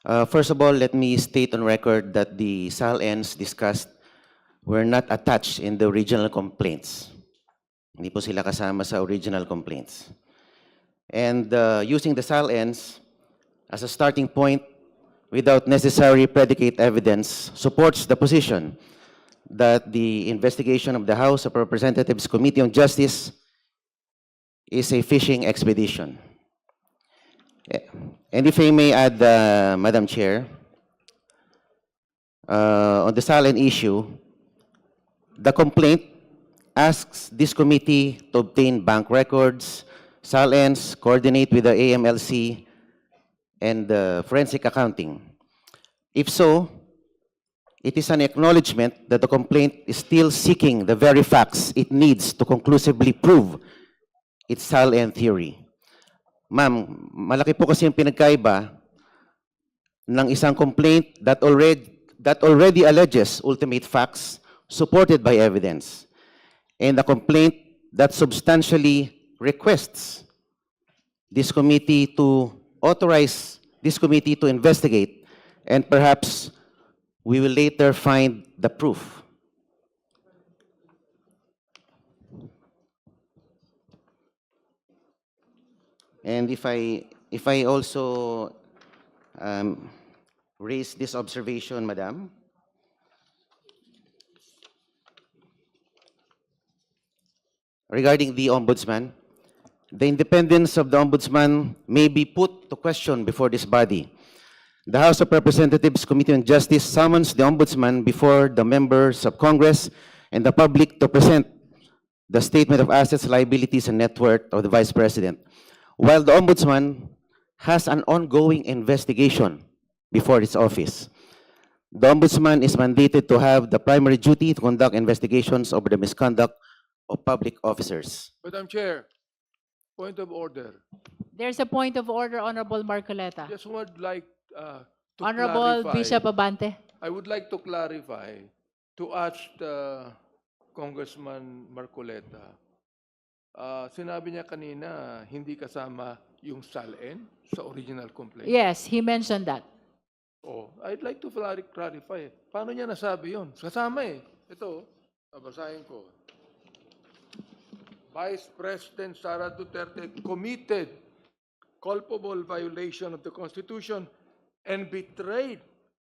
First of all, let me state on record that the SALNs discussed were not attached in the original complaints. Hindi po sila kasama sa original complaints. And using the SALNs as a starting point without necessary predicate evidence supports the position that the investigation of the House of Representatives Committee on Justice is a fishing expedition. And if I may add, Madam Chair, on the SALN issue, the complaint asks this committee to obtain bank records, SALNs, coordinate with the AMLC, and forensic accounting. If so, it is an acknowledgement that the complaint is still seeking the very facts it needs to conclusively prove its SALN theory. Ma'am, malaki po kasi yung pinagkaiba ng isang complaint that already alleges ultimate facts supported by evidence, and a complaint that substantially requests this committee to authorize this committee to investigate, and perhaps we will later find the proof. And if I also raise this observation, Madam, regarding the Ombudsman, the independence of the Ombudsman may be put to question before this body. The House of Representatives Committee on Justice summons the Ombudsman before the members of Congress and the public to present the statement of assets, liabilities, and net worth of the Vice President, while the Ombudsman has an ongoing investigation before its office. The Ombudsman is mandated to have the primary duty to conduct investigations over the misconduct of public officers. Madam Chair, point of order. There's a point of order, Honorable Marcoleta. Just would like to Honorable clarify. Bishop Abante. I would like to clarify, to ask Congressman Marcoleta. Sinabi niya kanina, hindi kasama yung SALN sa original complaint. Yes, he mentioned that. Oh, I'd like to clarify. Paano niya nasabi yun? Kasama eh. Ito, babasahin ko. Vice President Sara Duterte committed culpable violation of the Constitution and betrayed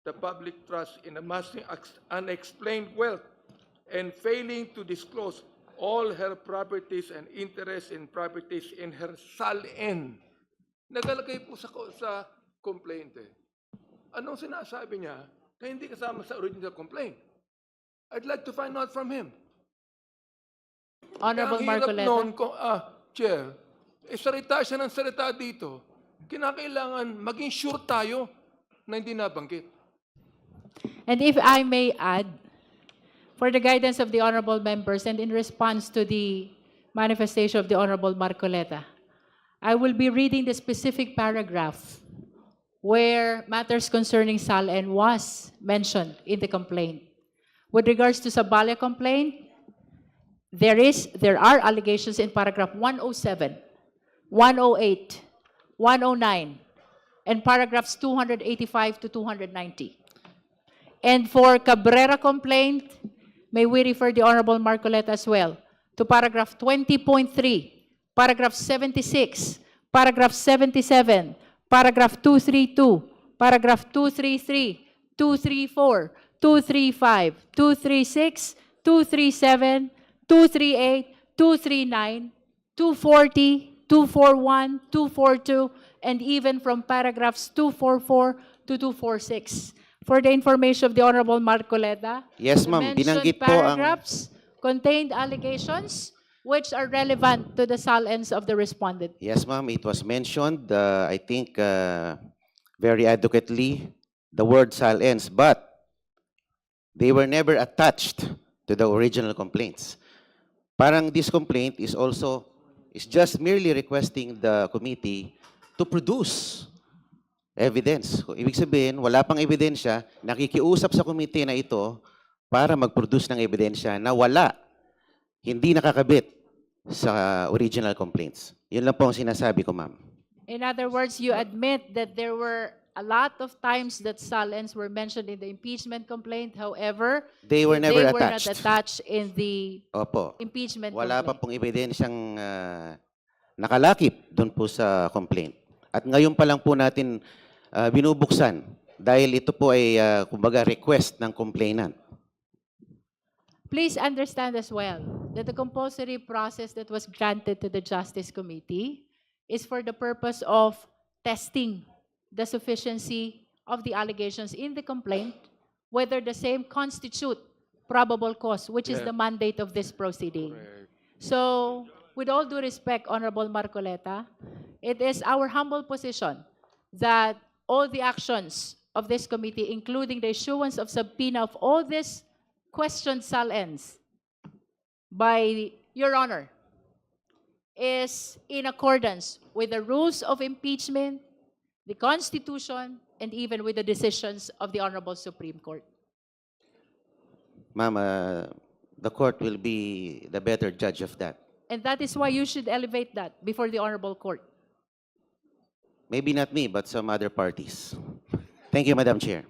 the public trust in amassing unexplained wealth and failing to disclose all her properties and interests in properties in her SALN. Nagalagay po sa complaint eh. Anong sinasabi niya na hindi kasama sa original complaint? I'd like to find out from him. Honorable Kaya ang hirap Marcoleta. noon, Chair, salita siya ng salita dito. Kinakailangan maging sure tayo na hindi nabanggit. And if I may add, for the guidance of the honorable members and in response to the manifestation of the Honorable Marcoleta, I will be reading the specific paragraph where matters concerning SALN was mentioned in the complaint. With regards to Sabala complaint, there are allegations in paragraph 107, 108, 109, and paragraphs 285 to 290. And for Cabrera complaint, may we refer the Honorable Marcoleta as well to paragraph 20.3, paragraph 76, paragraph 77, paragraph 232, paragraph 233, 234, 235, 236, 237, 238, 239, 240, 241, 242, and even from paragraphs 244 to 246. For the information of the Honorable Marcoleta, Yes, the ma'am. mentioned Binanggit po ang... paragraphs contained allegations which are relevant to the SALNs of the respondent. Yes, ma'am. It was mentioned, I think, very adequately, the word SALNs, but they were never attached to the original complaints. Parang this complaint is just merely requesting the committee to produce evidence. Ibig sabihin, wala pang ebidensya, nakikiusap sa committee na ito para mag-produce ng ebidensya na hindi nakakabit sa original complaints. Yun lang po ang sinasabi ko, ma'am. In other words, you admit that there were a lot of times that Salens were mentioned in the impeachment complaint. However, They were never they were not attached. attached in the Opo. impeachment Wala pa complaint. pong ebidensyang nakalakip doon po sa complaint. At ngayon pa lang po natin binubuksan dahil ito po ay kumbaga request ng complainant. Please understand as well that the compulsory process that was granted to the Justice Committee is for the purpose of testing the sufficiency of the allegations in the complaint, whether the same constitute probable cause, which is Yeah. the mandate of this proceeding. Correct. So, with all due respect, Honorable Marcoleta, it is our humble position that all the actions of this committee, including the issuance of subpoena of all these questioned Salens by Your Honor, is in accordance with the rules of impeachment, the Constitution, and even with the decisions of the Honorable Supreme Court. Ma'am, the court will be the better judge of that. And that is why you should elevate that before the Honorable Court. Maybe not me, but some other parties. Thank you, Madam Chair.